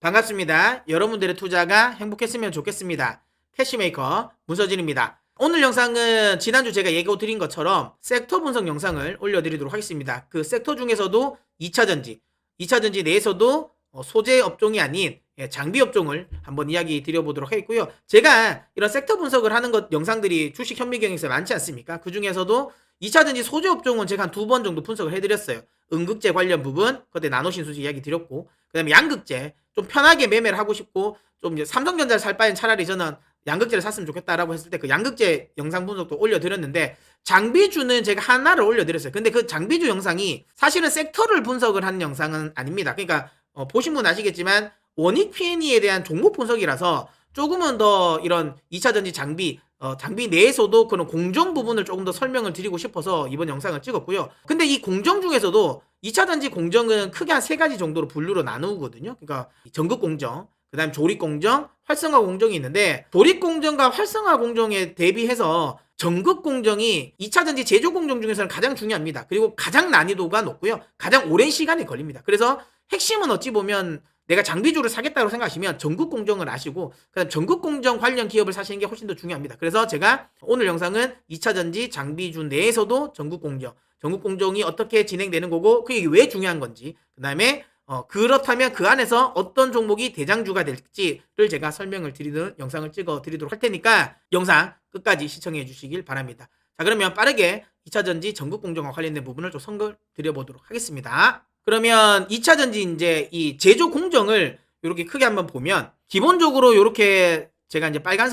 반갑습니다. 여러분들의 투자가 행복했으면 좋겠습니다. 캐시메이커 문서진입니다. 오늘 영상은 지난주 제가 예고 드린 것처럼 섹터 분석 영상을 올려드리도록 하겠습니다. 그 섹터 중에서도 2차전지 내에서도 소재 업종이 아닌 장비 업종을 한번 이야기 드려보도록 하겠고요. 제가 이런 섹터 분석을 하는 것 영상들이 주식 현미경에서 많지 않습니까? 그 중에서도 2차전지 소재 업종은 제가 한 2번 정도 분석을 해드렸어요. 음극재 관련 부분, 그때 나노신수지 이야기 드렸고, 그 다음에 양극재, 좀 편하게 매매를 하고 싶고, 좀 이제 삼성전자를 살 바엔 차라리 저는 양극재를 샀으면 좋겠다라고 했을 때 그 양극재 영상 분석도 올려드렸는데, 장비주는 제가 하나를 올려드렸어요. 근데 그 장비주 영상이 사실은 섹터를 분석을 하는 영상은 아닙니다. 그러니까 보신 분 아시겠지만 원익 P&E에 대한 종목 분석이라서 조금은 더 이런 2차전지 장비 내에서도 그런 공정 부분을 조금 더 설명을 드리고 싶어서 이번 영상을 찍었고요. 근데 이 공정 중에서도 2차전지 공정은 크게 한 3가지 정도로 분류로 나누거든요. 그러니까 전극 공정, 그 다음 조립 공정, 활성화 공정이 있는데, 조립 공정과 활성화 공정에 대비해서 전극 공정이 2차전지 제조 공정 중에서는 가장 중요합니다. 그리고 가장 난이도가 높고요. 가장 오랜 시간이 걸립니다. 그래서 핵심은 어찌 보면 내가 장비주를 사겠다고 생각하시면 전극 공정을 아시고 그다음 전극 공정 관련 기업을 사시는 게 훨씬 더 중요합니다. 그래서 제가 오늘 영상은 2차전지 장비주 내에서도 전극 공정이 어떻게 진행되는 거고 그게 왜 중요한 건지, 그다음에 그렇다면 그 안에서 어떤 종목이 대장주가 될지를 제가 설명을 드리는 영상을 찍어 드리도록 할 테니까 영상 끝까지 시청해 주시길 바랍니다. 자, 그러면 빠르게 2차전지 전극 공정과 관련된 부분을 좀 설명 드려보도록 하겠습니다. 그러면 2차전지 이제 이 제조 공정을 이렇게 크게 한번 보면, 기본적으로 이렇게 제가 이제 빨간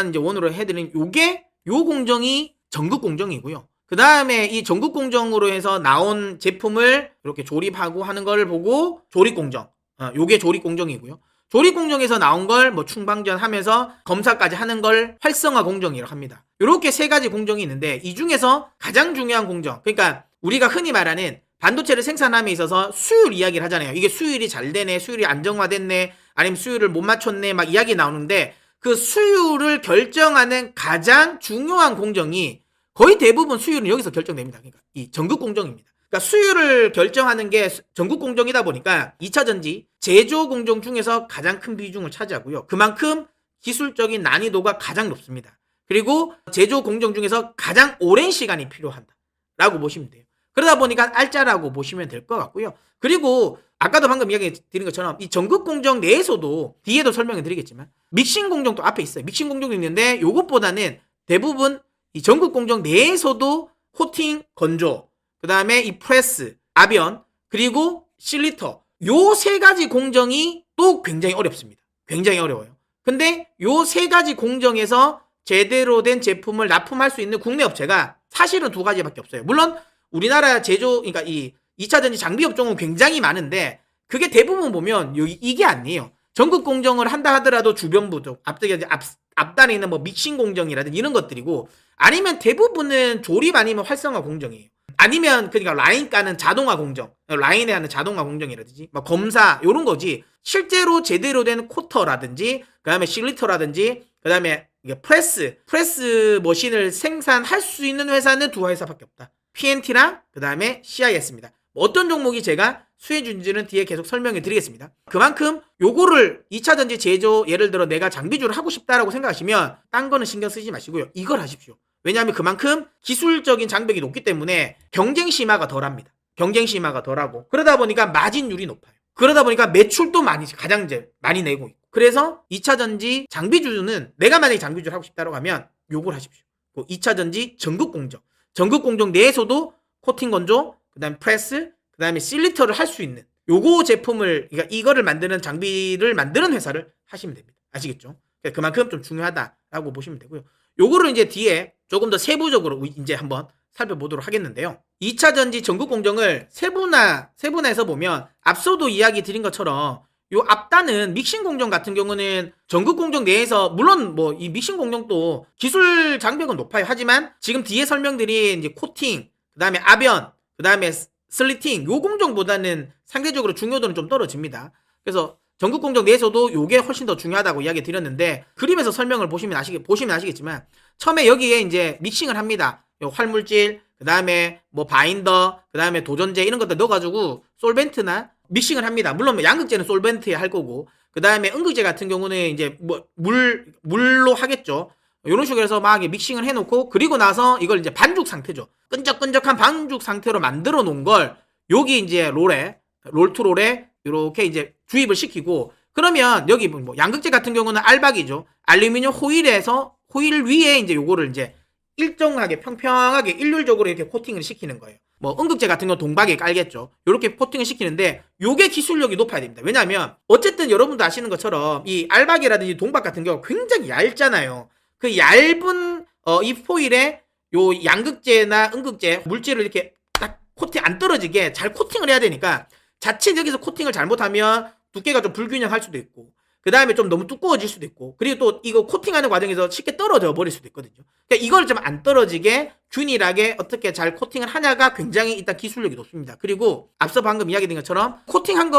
이제 원으로 해드린 요 공정이 전극 공정이고요. 그 다음에 이 전극 공정으로 해서 나온 제품을 이렇게 조립하고 하는 걸 보고 조립 공정. 요게 조립 공정이고요. 조립 공정에서 나온 걸 뭐 충방전 하면서 검사까지 하는 걸 활성화 공정이라고 합니다. 요렇게 3가지 공정이 있는데, 이 중에서 가장 중요한 공정, 그러니까 우리가 흔히 말하는 반도체를 생산함에 있어서 수율 이야기를 하잖아요. 이게 수율이 잘 되네, 수율이 안정화됐네, 아니면 수율을 못 맞췄네, 막 이야기 나오는데, 그 수율을 결정하는 가장 중요한 공정이 거의 대부분 수율은 여기서 결정됩니다. 그러니까 이 전극 공정입니다. 그러니까 수율을 결정하는 게 전극 공정이다 보니까 2차전지 제조 공정 중에서 가장 큰 비중을 차지하고요. 그만큼 기술적인 난이도가 가장 높습니다. 그리고 제조 공정 중에서 가장 오랜 시간이 필요하다라고 보시면 돼요. 그러다 보니까 알짜라고 보시면 될 것 같고요. 그리고 아까도 방금 이야기 드린 것처럼 이 전극 공정 내에서도 뒤에도 설명을 드리겠지만 믹싱 공정도 앞에 있어요. 믹싱 공정도 있는데 이것보다는 대부분 이 전극 공정 내에서도 코팅, 건조, 그 다음에 이 프레스, 압연, 그리고 실리터, 요 3가지 공정이 또 굉장히 어렵습니다. 굉장히 어려워요. 근데 요 3가지 공정에서 제대로 된 제품을 납품할 수 있는 국내 업체가 사실은 2가지밖에 없어요. 물론 우리나라 그러니까 이 2차전지 장비 업종은 굉장히 많은데 그게 대부분 보면 이게 아니에요. 전극 공정을 한다 하더라도 주변부도 앞단에 있는 뭐 믹싱 공정이라든지 이런 것들이고, 아니면 대부분은 조립 아니면 활성화 공정이에요. 아니면 그러니까 라인 까는 자동화 공정, 라인에 하는 자동화 공정이라든지 뭐 검사 이런 거지, 실제로 제대로 된 코터라든지 그다음에 실리터라든지 그다음에 프레스 머신을 생산할 수 있는 회사는 2회사밖에 없다. P&T랑 그 다음에 CIS입니다. 어떤 종목이 제가 수혜준지는 뒤에 계속 설명해 드리겠습니다. 그만큼 요거를 2차전지 제조, 예를 들어 내가 장비주를 하고 싶다라고 생각하시면 딴 거는 신경 쓰지 마시고요. 이걸 하십시오. 왜냐하면 그만큼 기술적인 장벽이 높기 때문에 경쟁 심화가 덜합니다. 경쟁 심화가 덜하고, 그러다 보니까 마진율이 높아요. 그러다 보니까 매출도 가장 많이 내고 있고, 그래서 2차전지 장비주는 내가 만약에 장비주를 하고 싶다고 하면 요걸 하십시오. 2차전지 전극 공정 내에서도 코팅 건조, 그 다음에 프레스, 그 다음에 실리터를 할 수 있는 요거 제품을, 그러니까 이거를 만드는 장비를 만드는 회사를 하시면 됩니다. 아시겠죠? 그만큼 좀 중요하다라고 보시면 되고요. 요거를 이제 뒤에 조금 더 세부적으로 이제 한번 살펴보도록 하겠는데요. 2차전지 전극 공정을 세분화해서 보면 앞서도 이야기 드린 것처럼 요 앞단은 믹싱 공정 같은 경우는 전극 공정 내에서, 물론 뭐 이 믹싱 공정도 기술 장벽은 높아요. 하지만 지금 뒤에 설명드린 이제 코팅, 그 다음에 압연, 그 다음에 슬리팅, 요 공정보다는 상대적으로 중요도는 좀 떨어집니다. 그래서 전극 공정 내에서도 요게 훨씬 더 중요하다고 이야기 드렸는데, 그림에서 설명을 보시면 아시겠지만 처음에 여기에 이제 믹싱을 합니다. 요 활물질, 그 다음에 뭐 바인더, 그 다음에 도전제 이런 것들 넣어가지고 솔벤트나 믹싱을 합니다. 물론 뭐 양극재는 솔벤트에 할 거고, 그 다음에 음극재 같은 경우는 이제 뭐 물로 하겠죠. 이런 식으로 해서 막 믹싱을 해놓고, 그리고 나서 이걸 이제 반죽 상태죠. 끈적끈적한 반죽 상태로 만들어 놓은 걸 여기 이제 롤투롤에 이렇게 이제 주입을 시키고, 그러면 여기 뭐 양극재 같은 경우는 알박이죠. 알루미늄 호일 위에 이제 요거를 이제 일정하게 평평하게 일률적으로 이렇게 코팅을 시키는 거예요. 뭐 음극재 같은 건 동박에 깔겠죠. 이렇게 코팅을 시키는데 요게 기술력이 높아야 됩니다. 왜냐하면 어쨌든 여러분도 아시는 것처럼 이 알박이라든지 동박 같은 경우 굉장히 얇잖아요. 그 얇은 이 포일에 요 양극재나 음극재 물질을 이렇게 딱 코팅 안 떨어지게 잘 코팅을 해야 되니까, 자칫 여기서 코팅을 잘못하면 두께가 좀 불균형할 수도 있고, 그 다음에 좀 너무 두꺼워질 수도 있고, 그리고 또 이거 코팅하는 과정에서 쉽게 떨어져 버릴 수도 있거든요. 그러니까 이걸 좀 안 떨어지게 균일하게 어떻게 잘 코팅을 하냐가 굉장히 일단 기술력이 높습니다. 그리고 앞서 방금 이야기된 것처럼 코팅한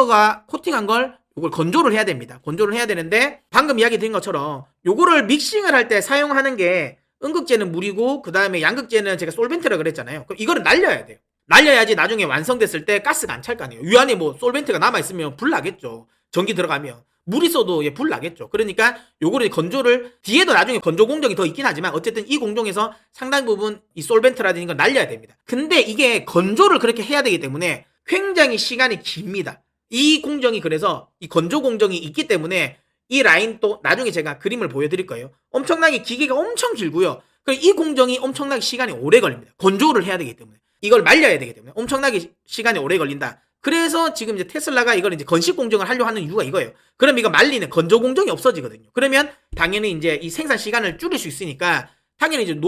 걸 이걸 건조를 해야 됩니다. 건조를 해야 되는데, 방금 이야기드린 것처럼 요거를 믹싱을 할 때 사용하는 게 음극재는 물이고 그 다음에 양극재는 제가 솔벤트라 그랬잖아요. 그럼 이거를 날려야 돼요. 날려야지 나중에 완성됐을 때 가스가 안 찰 거 아니에요. 이 안에 뭐 솔벤트가 남아있으면 불 나겠죠. 전기 들어가면. 물 있어도 불 나겠죠. 그러니까 요거를 건조를, 뒤에도 나중에 건조 공정이 더 있긴 하지만 어쨌든 이 공정에서 상당 부분 이 솔벤트라든지 걸 날려야 됩니다. 근데 이게 건조를 그렇게 해야 되기 때문에 굉장히 시간이 깁니다. 이 공정이, 그래서 이 건조 공정이 있기 때문에 이 라인 또 나중에 제가 그림을 보여드릴 거예요. 엄청나게 기계가 엄청 길고요. 그리고 이 공정이 엄청나게 시간이 오래 걸립니다. 건조를 해야 되기 때문에. 이걸 말려야 되기 때문에 엄청나게 시간이 오래 걸린다. 그래서 지금 이제 테슬라가 이걸 이제 건식 공정을 하려고 하는 이유가 이거예요. 그럼 이거 말리는 건조 공정이 없어지거든요. 그러면 당연히 이제 이 생산 시간을 줄일 수 있으니까 당연히 이제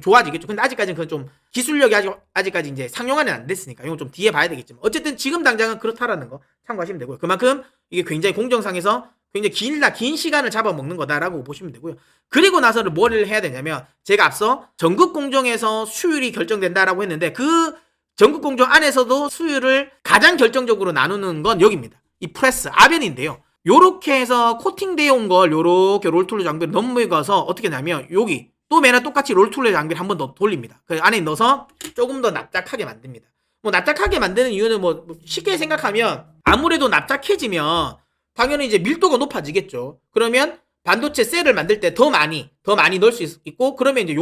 좋아지겠죠. 근데 아직까지는 그건 좀 기술력이 아직까지 이제 상용화는 안 됐으니까 이건 좀 뒤에 봐야 되겠지만, 어쨌든 지금 당장은 그렇다라는 거 참고하시면 되고요. 그만큼 이게 굉장히 공정상에서 굉장히 긴 시간을 잡아먹는 거다라고 보시면 되고요. 그리고 나서는 뭘 해야 되냐면, 제가 앞서 전극 공정에서 수율이 결정된다라고 했는데, 그 전극 공정 안에서도 수율을 가장 결정적으로 나누는 건 여기입니다. 이 프레스 아변인데요. 요렇게 해서 코팅되어 온 걸 요렇게 롤툴러 장비를 넘어가서 어떻게 하냐면, 여기 또 매나 똑같이 롤툴러 장비를 한 번 더 돌립니다. 그 안에 넣어서 조금 더 납작하게 만듭니다. 뭐 납작하게 만드는 이유는 뭐 쉽게 생각하면, 아무래도 납작해지면 당연히 이제 밀도가 높아지겠죠. 그러면 반도체 셀을 만들 때 더 많이 넣을 수 있고, 그러면 이제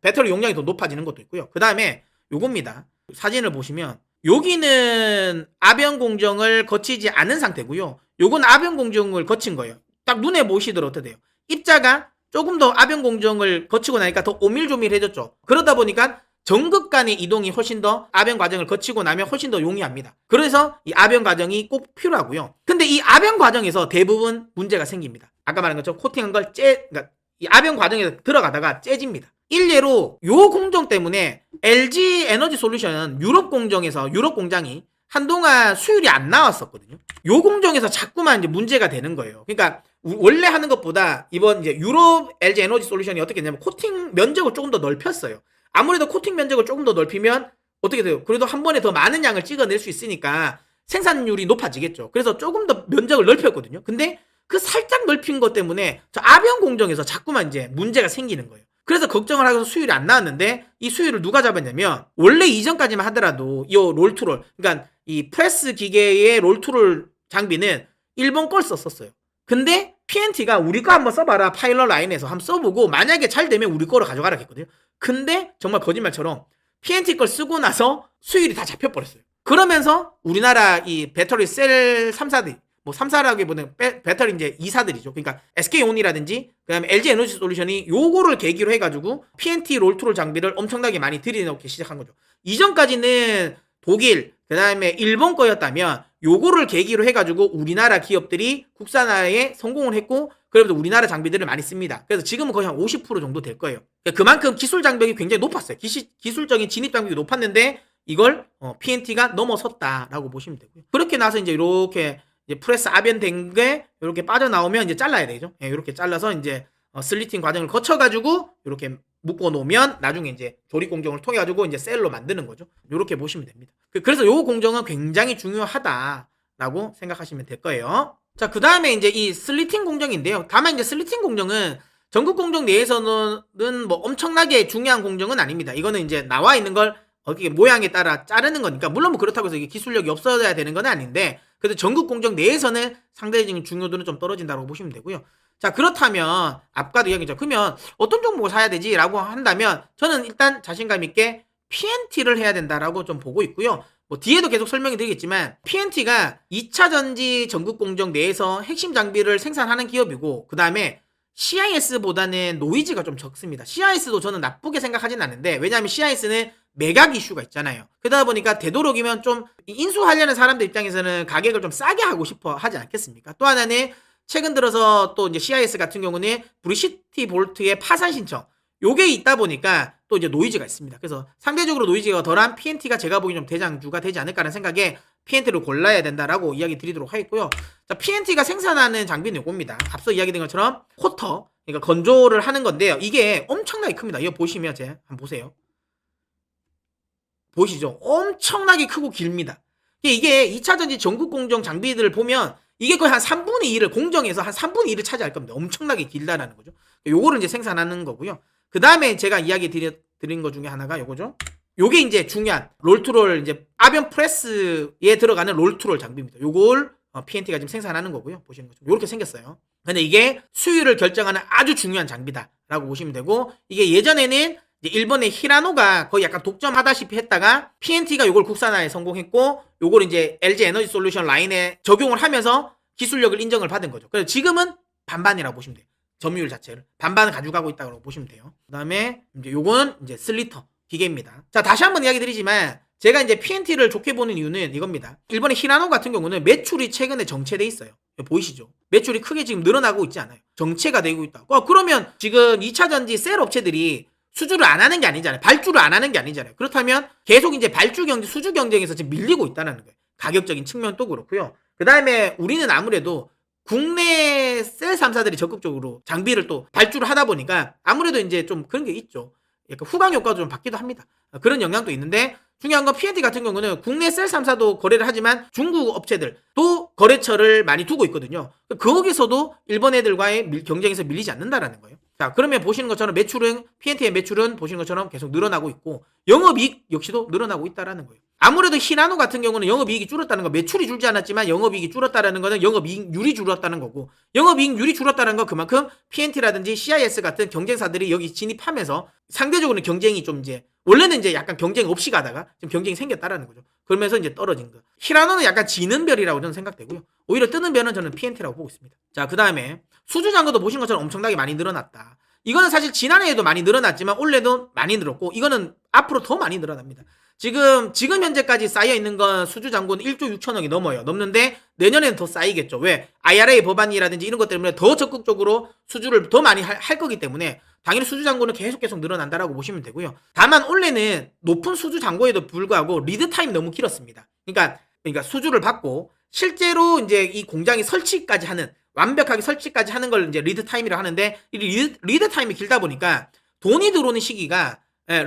배터리 용량이 더 높아지는 것도 있고요. 그 다음에 요겁니다. 사진을 보시면 여기는 아변 공정을 거치지 않은 상태고요. 요건 아변 공정을 거친 거예요. 딱 눈에 보시더라도 어떻게 돼요? 입자가 조금 더 아변 공정을 거치고 나니까 더 오밀조밀해졌죠. 그러다 보니까 전극 간의 이동이 훨씬 더 아변 과정을 거치고 나면 훨씬 더 용이합니다. 그래서 이 아변 과정이 꼭 필요하고요. 근데 이 아변 과정에서 대부분 문제가 생깁니다. 아까 말한 것처럼 코팅한 걸 그러니까 이 아변 과정에서 들어가다가 째집니다. 일례로 요 공정 때문에 LG 에너지 솔루션은 유럽 공장이 한동안 수율이 안 나왔었거든요. 요 공정에서 자꾸만 이제 문제가 되는 거예요. 그러니까 원래 하는 것보다 이번 이제 유럽 LG 에너지 솔루션이 어떻게 했냐면, 코팅 면적을 조금 더 넓혔어요. 아무래도 코팅 면적을 조금 더 넓히면 어떻게 돼요? 그래도 한 번에 더 많은 양을 찍어낼 수 있으니까 생산율이 높아지겠죠. 그래서 조금 더 면적을 넓혔거든요. 근데 그 살짝 넓힌 것 때문에 저 아변 공정에서 자꾸만 이제 문제가 생기는 거예요. 그래서 걱정을 하고서 수율이 안 나왔는데, 이 수율을 누가 잡았냐면, 원래 이전까지만 하더라도 이 롤투롤, 그러니까 이 프레스 기계의 롤투롤 장비는 일본 걸 썼었어요. 근데 PNT가 우리 거 한번 써봐라, 파일럿 라인에서 한번 써보고 만약에 잘 되면 우리 거로 가져가라 했거든요. 근데 정말 거짓말처럼 PNT 걸 쓰고 나서 수율이 다 잡혀버렸어요. 그러면서 우리나라 이 배터리 셀 3사들이, 뭐 3사라기보다는 배터리 이제 2사들이죠. 그러니까 SK온이라든지 그다음에 LG 에너지 솔루션이 요거를 계기로 해가지고 PNT 롤투롤 장비를 엄청나게 많이 들여놓기 시작한 거죠. 이전까지는 독일, 그다음에 일본 거였다면 요거를 계기로 해가지고 우리나라 기업들이 국산화에 성공을 했고, 그래도 우리나라 장비들을 많이 씁니다. 그래서 지금은 거의 한 50% 정도 될 거예요. 그만큼 기술 장벽이 굉장히 높았어요. 기술적인 진입 장벽이 높았는데 이걸 PNT가 넘어섰다라고 보시면 되고요. 그렇게 나서 이제 이렇게 이제 프레스 아변 된 게 이렇게 빠져나오면 이제 잘라야 되죠. 이렇게 잘라서 이제 슬리팅 과정을 거쳐가지고 이렇게 묶어 놓으면 나중에 이제 조립 공정을 통해 가지고 이제 셀로 만드는 거죠. 이렇게 보시면 됩니다. 그래서 요 공정은 굉장히 중요하다라고 생각하시면 될 거예요. 자, 그 다음에 이제 이 슬리팅 공정인데요. 다만 이제 슬리팅 공정은 전극 공정 내에서는 뭐 엄청나게 중요한 공정은 아닙니다. 이거는 이제 나와 있는 걸 어떻게 모양에 따라 자르는 거니까 물론 뭐 그렇다고 해서 이게 기술력이 없어야 되는 건 아닌데 그래도 전국 공정 내에서는 상대적인 중요도는 좀 떨어진다고 보시면 되고요. 자 그렇다면 아까도 이야기했죠. 그러면 어떤 종목을 사야 되지라고 한다면 저는 일단 자신감 있게 PNT를 해야 된다라고 좀 보고 있고요. 뭐 뒤에도 계속 설명이 드리겠지만 PNT가 2차 전지 전국 공정 내에서 핵심 장비를 생산하는 기업이고 그 다음에 CIS보다는 노이즈가 좀 적습니다. CIS도 저는 나쁘게 생각하진 않는데 왜냐하면 CIS는 매각 이슈가 있잖아요. 그러다 보니까 되도록이면 좀 인수하려는 사람들 입장에서는 가격을 좀 싸게 하고 싶어 하지 않겠습니까? 또 하나는 최근 들어서 또 이제 CIS 같은 경우는 브리시티 볼트의 파산 신청 요게 있다 보니까 또 이제 노이즈가 있습니다. 그래서 상대적으로 노이즈가 덜한 PNT가 제가 보기엔 좀 대장주가 되지 않을까라는 생각에 PNT를 골라야 된다라고 이야기 드리도록 하겠고요. 자, PNT가 생산하는 장비는 이겁니다. 앞서 이야기된 것처럼 코터, 그러니까 건조를 하는 건데요. 이게 엄청나게 큽니다. 이거 보시면 한번 보세요. 보이시죠? 엄청나게 크고 길니다. 이게 2차전지 전국공정 장비들을 보면 이게 거의 한 3분의 1을 공정에서 한 3분의 1을 차지할 겁니다. 엄청나게 길다라는 거죠. 요거를 이제 생산하는 거고요. 그 다음에 제가 이야기 드린 것 중에 하나가 요거죠. 요게 이제 중요한 롤투롤 이제 아변 프레스에 들어가는 롤투롤 장비입니다. 요걸 PNT가 지금 생산하는 거고요. 보시는 것처럼 요렇게 생겼어요. 근데 이게 수율을 결정하는 아주 중요한 장비다라고 보시면 되고 이게 예전에는 이제 일본의 히라노가 거의 약간 독점하다시피 했다가 PNT가 요걸 국산화에 성공했고 요걸 이제 LG 에너지 솔루션 라인에 적용을 하면서 기술력을 인정을 받은 거죠. 그래서 지금은 반반이라고 보시면 돼요. 점유율 자체를 반반을 가져가고 있다고 보시면 돼요. 그 다음에 이제 요거는 이제 슬리터 기계입니다. 자 다시 한번 이야기 드리지만 제가 이제 PNT를 좋게 보는 이유는 이겁니다. 일본의 히라노 같은 경우는 매출이 최근에 정체돼 있어요. 보이시죠? 매출이 크게 지금 늘어나고 있지 않아요. 정체가 되고 있다. 그러면 지금 2차전지 셀 업체들이 수주를 안 하는 게 아니잖아요. 발주를 안 하는 게 아니잖아요. 그렇다면 계속 이제 발주 경쟁, 수주 경쟁에서 지금 밀리고 있다는 거예요. 가격적인 측면도 그렇고요. 그 다음에 우리는 아무래도 국내 셀 3사들이 적극적으로 장비를 또 발주를 하다 보니까 아무래도 이제 좀 그런 게 있죠. 약간 후광 효과도 좀 받기도 합니다. 그런 영향도 있는데 중요한 건 PNT 같은 경우는 국내 셀 3사도 거래를 하지만 중국 업체들도 거래처를 많이 두고 있거든요. 거기서도 일본 애들과의 경쟁에서 밀리지 않는다라는 거예요. 자, 그러면 보시는 것처럼 매출은 PNT의 매출은 보시는 것처럼 계속 늘어나고 있고 영업이익 역시도 늘어나고 있다라는 거예요. 아무래도 히라노 같은 경우는 영업이익이 줄었다는 거 매출이 줄지 않았지만 영업이익이 줄었다라는 거는 영업이익률이 줄었다는 거고 영업이익률이 줄었다는 건 그만큼 PNT라든지 CIS 같은 경쟁사들이 여기 진입하면서 상대적으로 경쟁이 좀 이제 원래는 이제 약간 경쟁 없이 가다가 지금 경쟁이 생겼다라는 거죠. 그러면서 이제 떨어진 거. 히라노는 약간 지는 별이라고 저는 생각되고요. 오히려 뜨는 별은 저는 PNT라고 보고 있습니다. 자, 그 다음에 수주 잔고도 보신 것처럼 엄청나게 많이 늘어났다. 이거는 사실 지난해에도 많이 늘어났지만 올해도 많이 늘었고 이거는 앞으로 더 많이 늘어납니다. 지금 현재까지 쌓여 있는 건 수주 잔고는 1조 6천억이 넘어요. 넘는데 내년에는 더 쌓이겠죠. 왜? IRA 법안이라든지 이런 것 때문에 더 적극적으로 수주를 더 많이 할 거기 때문에 당연히 수주 잔고는 계속 늘어난다라고 보시면 되고요. 다만 올해는 높은 수주 잔고에도 불구하고 리드 타임이 너무 길었습니다. 그러니까 수주를 받고 실제로 이제 이 공장이 설치까지 하는 완벽하게 설치까지 하는 걸 이제 리드 타임이라고 하는데 이 리드 타임이 길다 보니까 돈이 들어오는 시기가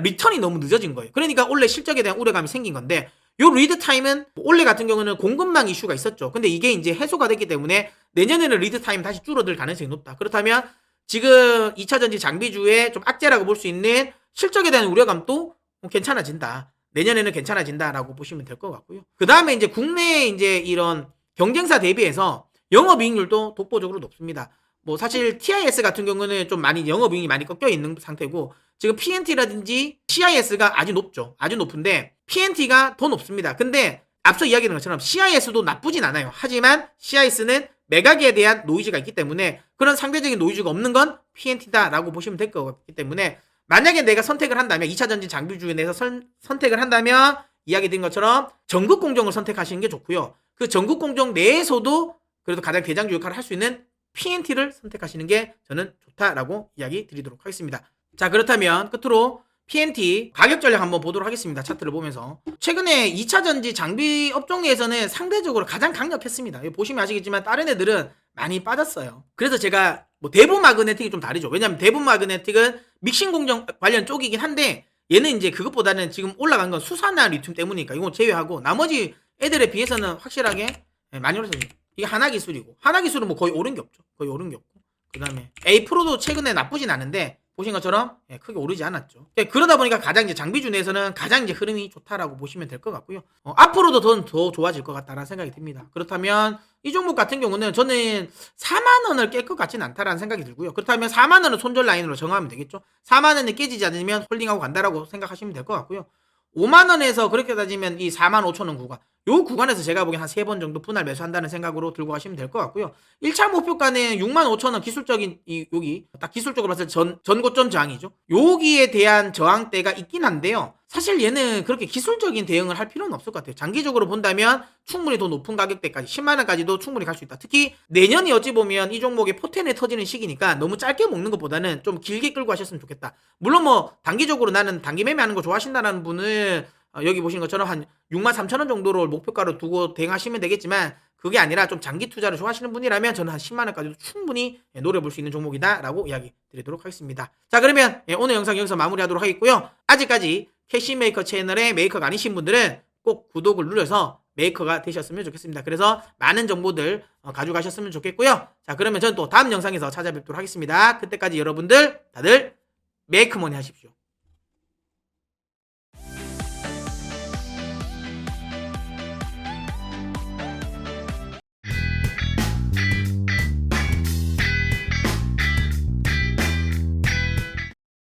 리턴이 너무 늦어진 거예요. 그러니까 올해 실적에 대한 우려감이 생긴 건데 요 리드 타임은 올해 같은 경우는 공급망 이슈가 있었죠. 근데 이게 이제 해소가 됐기 때문에 내년에는 리드 타임 다시 줄어들 가능성이 높다. 그렇다면 지금 2차전지 장비주의 좀 악재라고 볼 수 있는 실적에 대한 우려감도 괜찮아진다. 내년에는 괜찮아진다라고 보시면 될 것 같고요. 그 다음에 이제 국내 이제 이런 경쟁사 대비해서 영업이익률도 독보적으로 높습니다. 뭐 사실 TIS 같은 경우는 좀 많이 영업이익이 많이 꺾여 있는 상태고 지금 PNT라든지 CIS가 아주 높죠. 아주 높은데 PNT가 더 높습니다. 근데 앞서 이야기한 것처럼 CIS도 나쁘진 않아요. 하지만 CIS는 매각에 대한 노이즈가 있기 때문에 그런 상대적인 노이즈가 없는 건 PNT다라고 보시면 될 것 같기 때문에 만약에 내가 선택을 한다면 2차전지 장비주에 내서 선택을 한다면 이야기 드린 것처럼 전국 공정을 선택하시는 게 좋고요. 그 전국 공정 내에서도 그래도 가장 대장주 역할을 할 수 있는 PNT를 선택하시는 게 저는 좋다라고 이야기 드리도록 하겠습니다. 자, 그렇다면 끝으로 PNT 가격 전략 한번 보도록 하겠습니다. 차트를 보면서 최근에 2차전지 장비 업종 내에서는 상대적으로 가장 강력했습니다. 보시면 아시겠지만 다른 애들은 많이 빠졌어요. 그래서 제가 뭐 대분 마그네틱이 좀 다르죠. 왜냐하면 대분 마그네틱은 믹싱 공정 관련 쪽이긴 한데 얘는 이제 그것보다는 지금 올라간 건 수산화 리튬 때문이니까 이거 제외하고 나머지 애들에 비해서는 확실하게 많이 올랐습니다. 이게 하나기술이고 하나기술은 뭐 거의 오른 게 없죠. 거의 오른 게 없고 그 다음에 A프로도 최근에 나쁘진 않은데 보신 것처럼 크게 오르지 않았죠. 그러다 보니까 가장 이제 장비주 내에서는 가장 이제 흐름이 좋다라고 보시면 될 것 같고요. 앞으로도 더 좋아질 것 같다라는 생각이 듭니다. 그렇다면 이 종목 같은 경우는 저는 4만 원을 깰 것 같지는 않다라는 생각이 들고요. 그렇다면 4만 원을 손절 라인으로 정하면 되겠죠. 4만 원이 깨지지 않으면 홀딩하고 간다라고 생각하시면 될 것 같고요. 5만 원에서 그렇게 따지면 이 4만 5천 원 구간, 요 구간에서 제가 보기엔 한 3번 정도 분할 매수한다는 생각으로 들고 가시면 될 것 같고요. 1차 목표가는 6만 5천 원 기술적인 여기 딱 기술적으로 봤을 때 전고점 저항이죠. 여기에 대한 저항대가 있긴 한데요. 사실 얘는 그렇게 기술적인 대응을 할 필요는 없을 것 같아요. 장기적으로 본다면 충분히 더 높은 가격대까지 10만 원까지도 충분히 갈 수 있다. 특히 내년이 어찌 보면 이 종목의 포텐에 터지는 시기니까 너무 짧게 먹는 것보다는 좀 길게 끌고 하셨으면 좋겠다. 물론 뭐 단기적으로 나는 단기 매매하는 거 좋아하신다는 분은 여기 보시는 것처럼 한 6만 3천 원 정도를 목표가로 두고 대응하시면 되겠지만, 그게 아니라 좀 장기 투자를 좋아하시는 분이라면 저는 한 10만 원까지도 충분히 노려볼 수 있는 종목이다라고 이야기 드리도록 하겠습니다. 자, 그러면 오늘 영상 여기서 마무리하도록 하겠고요. 아직까지 캐시메이커 채널의 메이커가 아니신 분들은 꼭 구독을 눌러서 메이커가 되셨으면 좋겠습니다. 그래서 많은 정보들 가져가셨으면 좋겠고요. 자, 그러면 저는 또 다음 영상에서 찾아뵙도록 하겠습니다. 그때까지 여러분들 다들 메이커머니 하십시오.